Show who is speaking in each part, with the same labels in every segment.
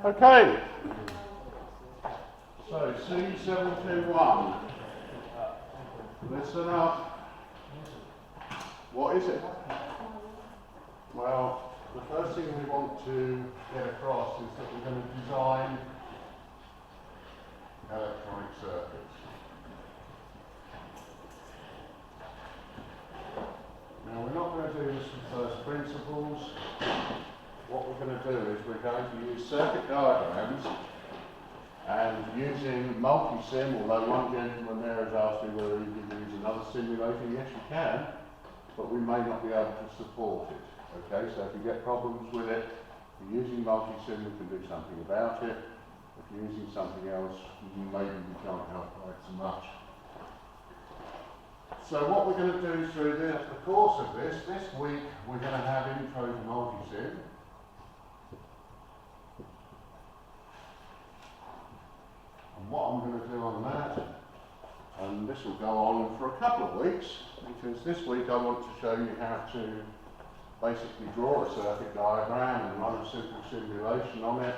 Speaker 1: Okay, so CE721, listen up. What is it? Well, the first thing we want to get across is that we're going to design electronic circuits. Now, we're not going to do this from first principles. What we're going to do is we're going to use circuit diagrams and using multi-sim, although one gentleman there has asked me whether you can use another simulator. Yes, you can, but we may not be able to support it. Okay, so if you get problems with it, if you're using multi-sim, we can do something about it. If you're using something else, maybe we can't help quite so much. So what we're going to do through the course of this week, we're going to have intro to multi-sim. And what I'm going to do on that, and this will go on for a couple of weeks, because this week I want to show you how to basically draw a circuit diagram and run a simple simulation on it,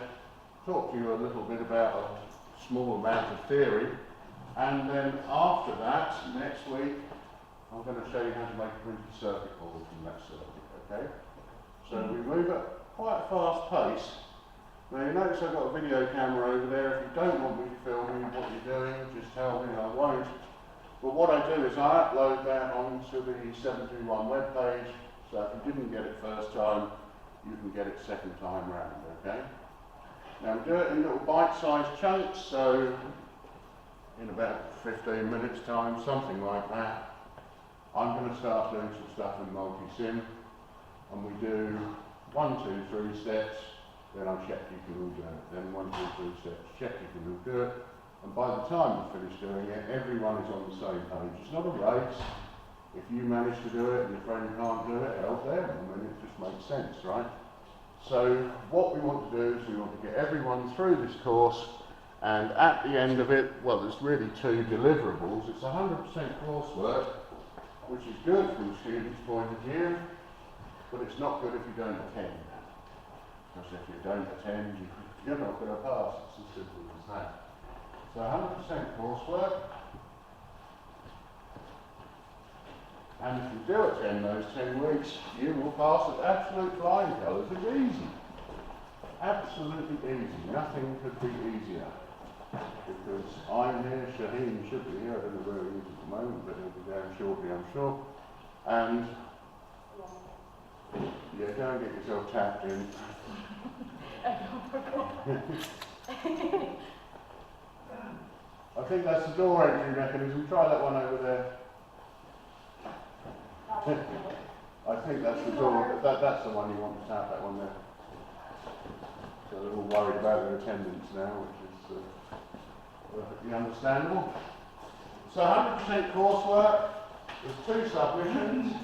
Speaker 1: talk to you a little bit about a small amount of theory, and then after that, next week, I'm going to show you how to make a printed circuit board from that circuit, okay? So we move at quite a fast pace. Now you notice I've got a video camera over there. If you don't want me filming what you're doing, just tell me, I won't. But what I do is I upload that onto the CE721 webpage, so if you didn't get it first time, you can get it second time round, okay? Now we do it in little bite-sized chunks, so in about 15 minutes time, something like that, I'm going to start doing some stuff in multi-sim, and we do 1, 2, 3 steps, then I'll check you can all do it, then 1, 2, 3 steps, check you can all do it, and by the time we finish doing it, everyone is on the same page. It's not a race. If you manage to do it and your friend can't do it, help them, I mean it just makes sense, right? So what we want to do is we want to get everyone through this course, and at the end of it, well, there's really 2 deliverables. It's 100% coursework, which is good from a student's point of view, but it's not good if you don't attend. Because if you don't attend, you're not going to pass. It's as simple as that. So 100% coursework. And if you do attend those 10 weeks, you will pass at absolute flying colours. It's easy. Absolutely easy. Nothing could be easier. Because I'm here, Shaheen should be here, I don't know where he is at the moment, but he'll be down shortly, I'm sure. And yeah, go and get yourself tapped in. I think that's the door entry mechanism. Try that one over there. I think that's the door. That's the one you want to tap, that one there. So they're all worried about their attendance now, which is perfectly understandable. So 100% coursework. There's 2 submissions.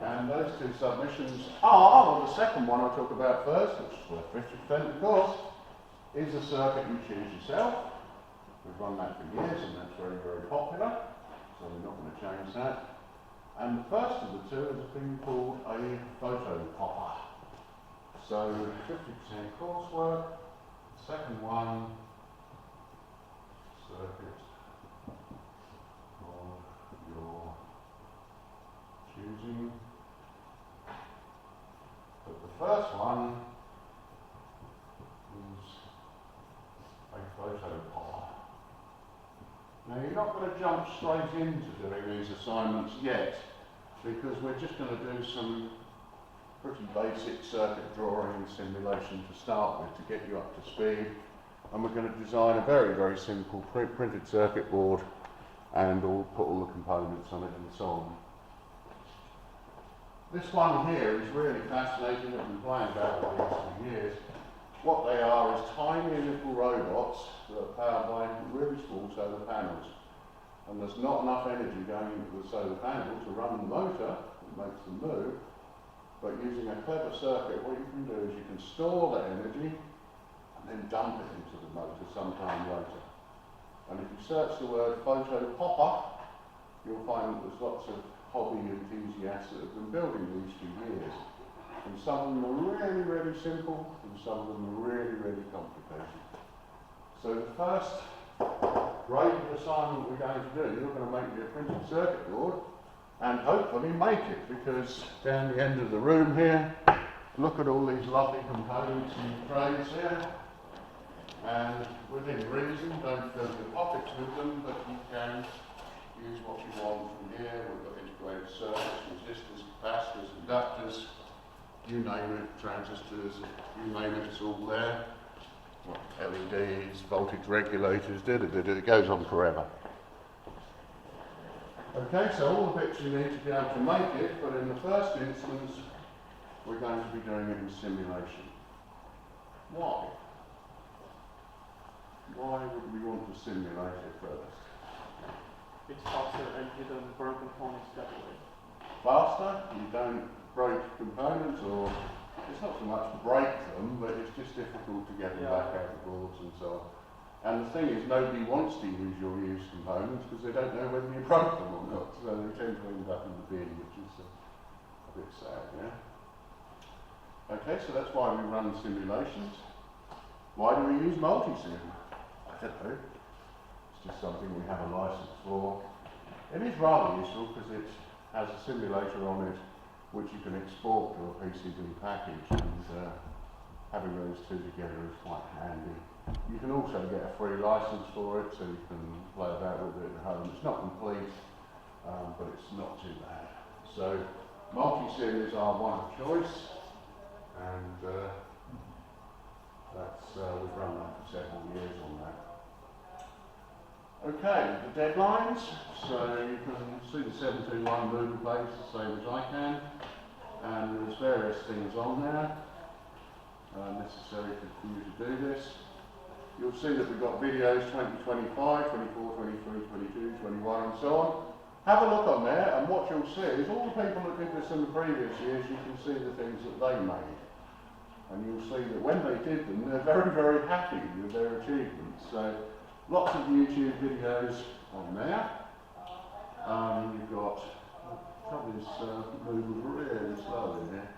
Speaker 1: And those 2 submissions are, well, the second one I'll talk about first, which is worth 50% of course, is a circuit you choose yourself. We've run that for years and that's very, very popular, so we're not going to change that. And the first of the 2 is a thing called a photopopper. So 50% coursework, the second one, circuit of your choosing. But the first one is a photopopper. Now you're not going to jump straight into doing these assignments yet, because we're just going to do some pretty basic circuit drawing and simulation to start with to get you up to speed, and we're going to design a very, very simple printed circuit board and put all the components on it and so on. This one here is really fascinating. I've been playing about with these for years. What they are is tiny little robots that are powered by really small solar panels. And there's not enough energy going into the solar panel to run the motor that makes them move. But using a clever circuit, what you can do is you can store that energy and then dump it into the motor sometime later. And if you search the word photopopper, you'll find that there's lots of hobby enthusiasts that have been building these for years. And some of them are really, really simple, and some of them are really, really complicated. So the first grade of assignment we're going to do, you're going to make me a printed circuit board, and hopefully make it, because down the end of the room here, look at all these lovely components and trays here. And within reason, don't fill your pockets with them, but you can use what you want from here. We've got integrated circuits, resistors, capacitors, inductors, you name it, transistors, you name it, it's all there. LEDs, voltage regulators, it goes on forever. Okay, so all the bits you need to be able to make it, but in the first instance, we're going to be doing it in simulation. Why? Why would we want to simulate it first?
Speaker 2: It's faster and you don't break components that way.
Speaker 1: Faster, you don't break components, or it's not so much break them, but it's just difficult to get them back out of boards and so on. And the thing is, nobody wants to use your used components because they don't know whether you broke them or not, so they tend to end up in the bin, which is a bit sad, yeah? Okay, so that's why we run simulations. Why do we use multi-sim? I don't know. It's just something we have a license for. It is rather useful because it has a simulator on it which you can export to a PCB package, and having those two together is quite handy. You can also get a free license for it, so you can play about with it at home. It's not complete, but it's not too bad. So multi-sim is our one of choice, and we've run that for several years on that. Okay, the deadlines. So you can see the 721 movement base the same as I can, and there's various things on there necessary for you to do this. You'll see that we've got videos 2025, 24, 23, 22, 21 and so on. Have a look on there, and what you'll see is all the people that did this in the previous years, you can see the things that they made. And you'll see that when they did them, they're very, very happy with their achievements. So lots of YouTube videos on there. You've got, probably this moving really slow in here.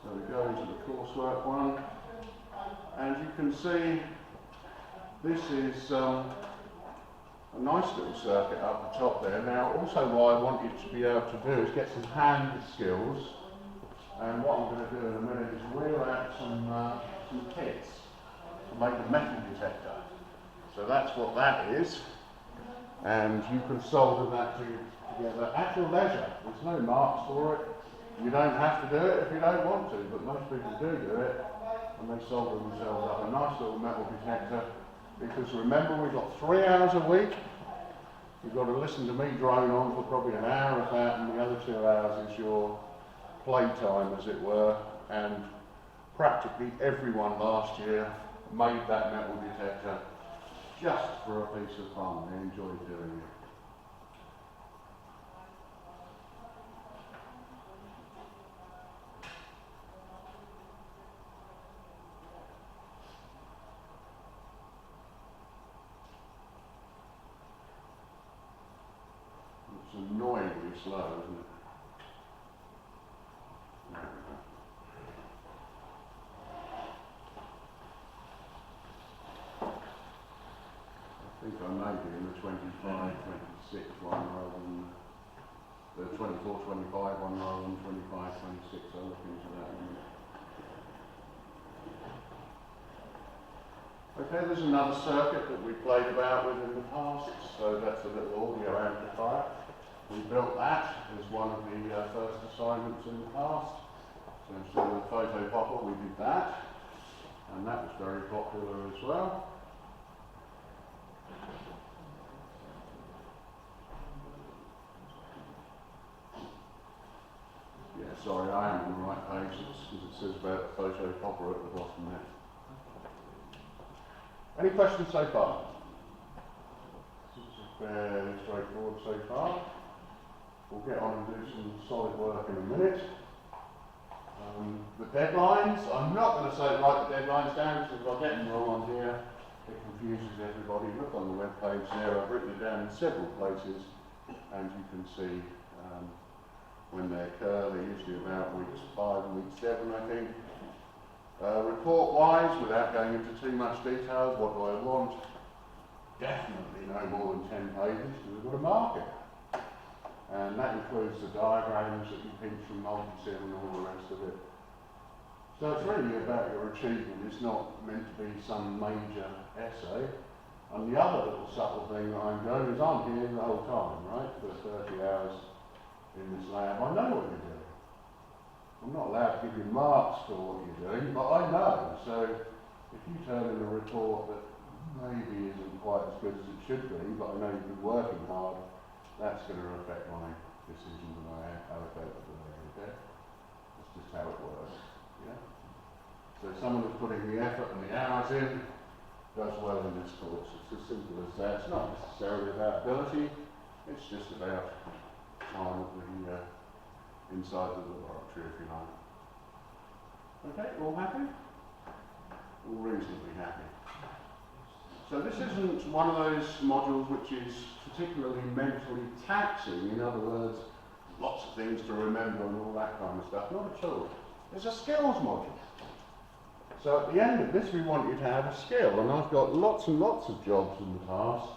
Speaker 1: So we go into the coursework one, and you can see this is a nice little circuit up the top there. Now also what I want you to be able to do is get some hand skills, and what I'm going to do in a minute is wheel out some kits to make a metal detector. So that's what that is, and you can solder that together at your leisure. There's no marks for it. You don't have to do it if you don't want to, but most people do it, and they solder themselves up a nice little metal detector, because remember, we've got 3 hours a week. You've got to listen to me drone on for probably an hour of that, and the other 2 hours is your playtime, as it were, and practically everyone last year made that metal detector just for a piece of fun. They enjoyed doing it. It's annoyingly slow, isn't it? I think I may be in the 25, 26 one rather than the 24, 25 one rather than 25, 26. I'll look into that in a minute. Okay, there's another circuit that we played about with in the past. So that's a little audio amplifier. We built that as one of the first assignments in the past. So instead of the photopopper, we did that, and that was very popular as well. Yeah, sorry, I am on the right page because it says about photopopper at the bottom there. Any questions so far? Fairly straightforward so far. We'll get on and do some solid work in a minute. The deadlines, I'm not going to say write the deadlines down because if I get them wrong on here, it confuses everybody. Look on the web page there, I've written it down in several places, and you can see when they occur. They're usually about weeks 5 and week 7, I think. Report-wise, without going into too much detail, what do I want? Definitely no more than 10 pages because we've got to mark it. And that includes the diagrams that you pinch from multi-sim and all the rest of it. So it's really about your achievement. It's not meant to be some major essay. And the other little subtle thing that I'm doing is I'm here the whole time, right? For 30 hours in this lab. I know what you're doing. I'm not allowed to give you marks for what you're doing, but I know. So if you turn in a report that maybe isn't quite as good as it should be, but I know you've been working hard, that's going to affect my decision when I allocate the day, okay? That's just how it works, yeah? So someone who's putting the effort and the hours in does well in this course. It's as simple as that. It's not necessarily about ability, it's just about time of the inside the laboratory, if you like. Okay, all happy? All reasonably happy. So this isn't one of those modules which is particularly mentally taxing. In other words, lots of things to remember and all that kind of stuff. Not at all. It's a skills module. So at the end of this, we want you to have a skill. And I've got lots and lots of jobs in the past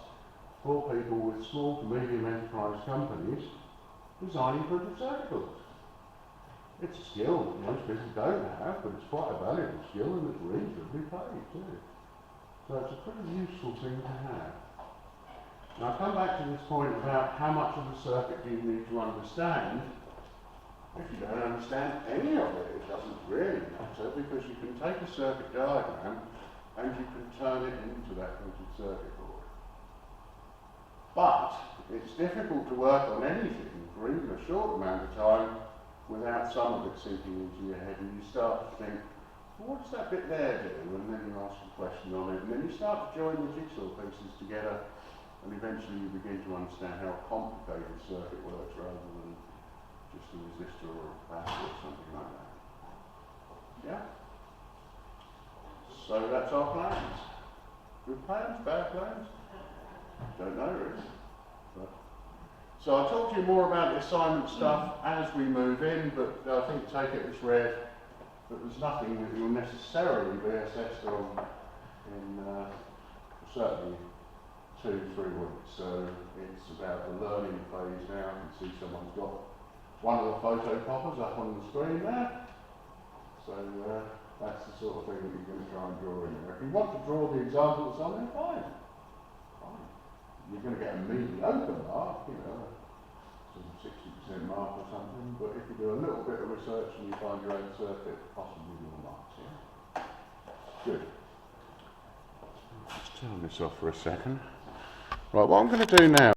Speaker 1: for people with small to medium enterprise companies designing printed circuit boards. It's a skill that most people don't have, but it's quite a valuable skill and it's reasonably paid too. So it's a pretty useful thing to have. Now I come back to this point about how much of the circuit do you need to understand. If you don't understand any of it, it doesn't really matter because you can take a circuit diagram and you can turn it into that printed circuit board. But it's difficult to work on anything for even a short amount of time without some of it sinking into your head, and you start to think, well, what does that bit there do? And then you ask a question on it, and then you start to join the jigsaw pieces together, and eventually you begin to understand how complicated the circuit works rather than just a resistor or a capacitor or something like that. Yeah? So that's our plans. Good plans? Bad plans? Don't know really. So I'll talk to you more about the assignment stuff as we move in, but I think take it as read that there's nothing that you'll necessarily be assessed on in certainly 2-3 weeks. So it's about the learning phase now. You can see someone's got one of the photocopiers up on the screen there. So that's the sort of thing that you're going to try and draw in there. If you want to draw the example of something, fine. You're going to get a mediocre mark, you know, sort of 60% mark or something, but if you do a little bit of research and you find your own circuit, possibly more marks, yeah? Good. Let's turn this off for a second. Right, what I'm going to do now